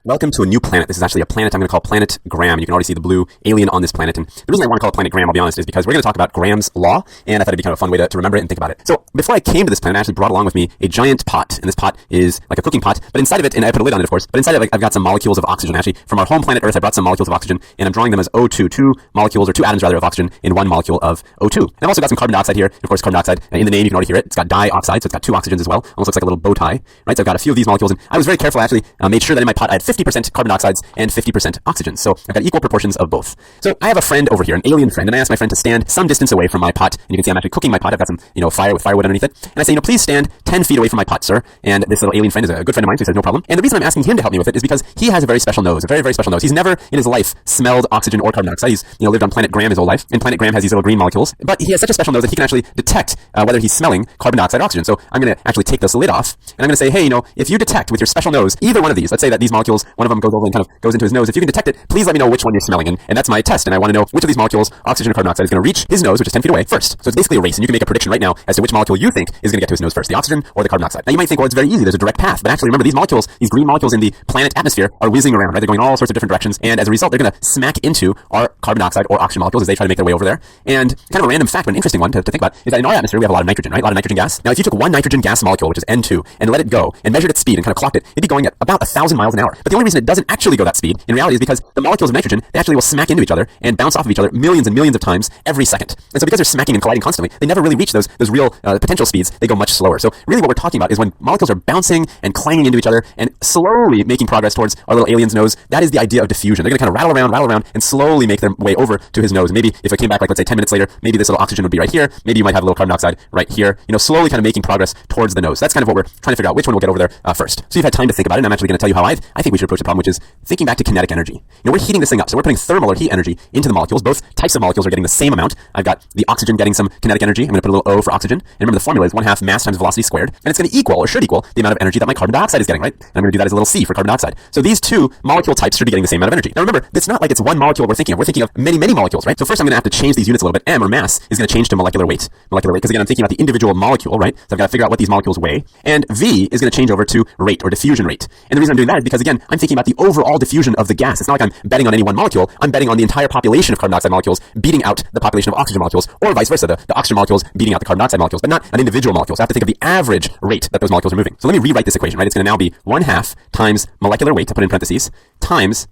Welcome to a new planet. This is actually a planet I'm going to call Planet Graham. You can already see the blue alien on this planet. And the reason I want to call it Planet Graham, I'll be honest, is because we're going to talk about Graham's Law, and I thought it'd be kind of a fun way to remember it and think about it. So before I came to this planet, I actually brought along with me a giant pot, and this pot is like a cooking pot, but inside of it, and I put a lid on it, of course, but inside of it, I've got some molecules of oxygen. Actually, from our home planet Earth, I brought some molecules of oxygen, and I'm drawing them as O2, two molecules, or two atoms rather, of oxygen in one molecule of O2. And I've also got some carbon dioxide here. Of course, carbon dioxide, in the name, you can already hear it. It's got dioxide, so it's got two oxygens as well. Almost looks like a little bow tie, right? So I've got a few of these molecules, and I was very careful, actually, made sure that in my pot I had 50% carbon dioxide and 50% oxygen. So I've got equal proportions of both. So I have a friend over here, an alien friend, and I asked my friend to stand some distance away from my pot. And you can see I'm actually cooking my pot. I've got some, fire with firewood underneath it. And I say, please stand 10 feet away from my pot, sir. And this little alien friend is a good friend of mine, so he says, no problem. And the reason I'm asking him to help me with it is because he has a very special nose, a very, very special nose. He's never in his life smelled oxygen or carbon dioxide. He's, lived on planet Graham his whole life. And planet Graham has these little green molecules. But he has such a special nose that he can actually detect whether he's smelling carbon dioxide or oxygen. So I'm going to actually take this lid off, and I'm going to say, hey, if you detect with your special nose either one of these, let's say that these molecules, one of them goes over and kind of goes into his nose. If you can detect it, please let me know which one you're smelling. And that's my test. And I want to know which of these molecules, oxygen or carbon dioxide, is going to reach his nose, which is 10 feet away, first. So it's basically a race. And you can make a prediction right now as to which molecule you think is going to get to his nose first, the oxygen or the carbon dioxide. Now you might think, well, it's very easy. There's a direct path. But actually, remember, these molecules, these green molecules in the planet atmosphere are whizzing around, right? They're going all sorts of different directions. And as a result, they're going to smack into our carbon dioxide or oxygen molecules as they try to make their way over there. And kind of a random fact, but an interesting one to think about, is that in our atmosphere, we have a lot of nitrogen, right? A lot of nitrogen gas. Now, if you took one nitrogen gas molecule, which is N2, and let it go and measured its speed and kind of clocked it, it'd be going at about 1,000 miles an hour. But the only reason it doesn't actually go that speed, in reality, is because the molecules of nitrogen, they actually will smack into each other and bounce off of each other millions and millions of times every second. And so because they're smacking and colliding constantly, they never really reach those real potential speeds. They go much slower. So really what we're talking about is when molecules are bouncing and clanging into each other and slowly making progress towards our little alien's nose, that is the idea of diffusion. They're going to kind of rattle around, and slowly make their way over to his nose. Maybe if it came back, like let's say 10 minutes later, maybe this little oxygen would be right here. Maybe you might have a little carbon dioxide right here, slowly kind of making progress towards the nose. That's kind of what we're trying to figure out, which one will get over there first. So you've had time to think about it, and I'm actually going to tell you how I think we should approach the problem, which is thinking back to kinetic energy. We're heating this thing up. So we're putting thermal or heat energy into the molecules. Both types of molecules are getting the same amount. I've got the oxygen getting some kinetic energy. I'm going to put a little O for oxygen. And remember, the formula is 1/2 mass times velocity squared. And it's going to equal, or should equal, the amount of energy that my carbon dioxide is getting, right? And I'm going to do that as a little C for carbon dioxide. So these two molecule types should be getting the same amount of energy. Now remember, it's not like it's one molecule we're thinking of. We're thinking of many, many molecules, right? So first I'm going to have to change these units a little bit. M, or mass, is going to change to molecular weight. Because again, I'm thinking about the individual molecule, right? So I've got to figure out what these molecules weigh. And V is going to change over to rate, or diffusion rate. And the reason I'm doing that is because, again, I'm thinking about the overall diffusion of the gas. It's not like I'm betting on any one molecule. I'm betting on the entire population of carbon dioxide molecules beating out the population of oxygen molecules, or vice versa, the oxygen molecules beating out the carbon dioxide molecules, but not an individual molecule. So I have to think of the average rate that those molecules are moving. So let me rewrite this equation, right? It's going to now be 1/2 times molecular weight, I put in parentheses, times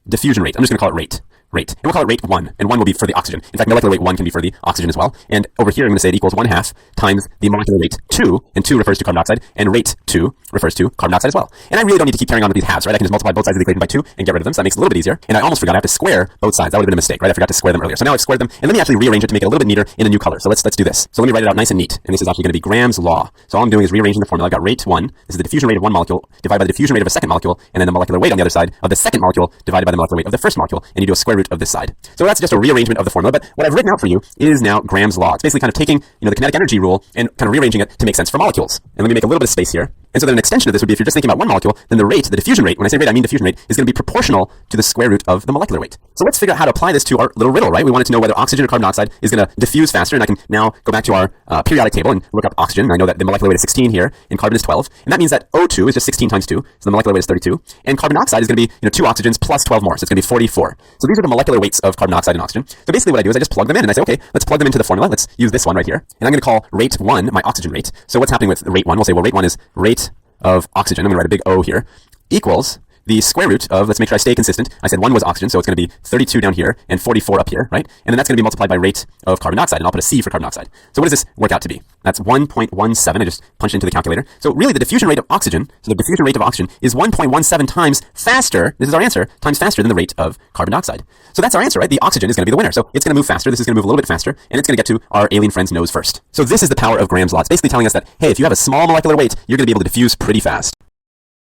diffusion rate. I'm just going to call it rate. And we'll call it rate 1, and 1 will be for the oxygen. In fact, molecular weight 1 can be for the oxygen as well. And over here, I'm going to say it equals 1/2 times the molecular weight 2, and 2 refers to carbon dioxide, and rate 2 refers to carbon dioxide as well. And I really don't need to keep carrying on with these halves, right? I can just multiply both sides of the equation by 2 and get rid of them, so that makes it a little bit easier. And I almost forgot I have to square both sides. That would have been a mistake, right? I forgot to square them earlier. So now I've squared them, and let me actually rearrange it to make it a little bit neater in a new color. So let's do this. So let me write it out nice and neat. And this is actually going to be Graham's law. So all I'm doing is rearranging the formula. I've got rate 1. This is the diffusion rate of one molecule divided by the diffusion rate of a second molecule, and then the molecular weight on the other side of the second molecule divided by the molecular weight of the first molecule, and you do a square root of this side. So that's just a rearrangement of the formula, but what I've written out for you is now Graham's law. It's basically kind of taking, the kinetic energy rule and kind of rearranging it to make sense for molecules. And let me make a little bit of space here. And so then an extension of this would be, if you're just thinking about one molecule, then the rate, the diffusion rate, when I say rate, I mean diffusion rate, is going to be proportional to the square root of the molecular weight. So let's figure out how to apply this to our little riddle, right? We wanted to know whether oxygen or carbon dioxide is going to diffuse faster, and I can now go back to our periodic table and look up oxygen. And I know that the molecular weight is 16 here, and carbon is 12, and that means that O2 is just 16 times 2, so the molecular weight is 32, and carbon dioxide is going to be, 2 oxygens plus 12 more, so it's going to be 44. So these are the molecular weights of carbon dioxide and oxygen. So basically what I do is I just plug them in, and I say, okay, let's plug them into the formula. Let's use this one right here, and I'm going to call rate 1 my oxygen rate. So what's happening with rate 1? We'll say, well, rate 1 is rate of oxygen. I'm going to write a big O here, equals the square root of, let's make sure I stay consistent. I said 1 was oxygen, so it's going to be 32 down here and 44 up here, right? And then that's going to be multiplied by rate of carbon dioxide, and I'll put a C for carbon dioxide. So what does this work out to be? That's 1.17. I just punched into the calculator. So really the diffusion rate of oxygen, so the diffusion rate of oxygen is 1.17 times faster, this is our answer, times faster than the rate of carbon dioxide. So that's our answer, right? The oxygen is going to be the winner. So it's going to move faster. This is going to move a little bit faster, and it's going to get to our alien friend's nose first. So this is the power of Graham's law. It's basically telling us that, hey, if you have a small molecular weight, you're going to be able to diffuse pretty fast.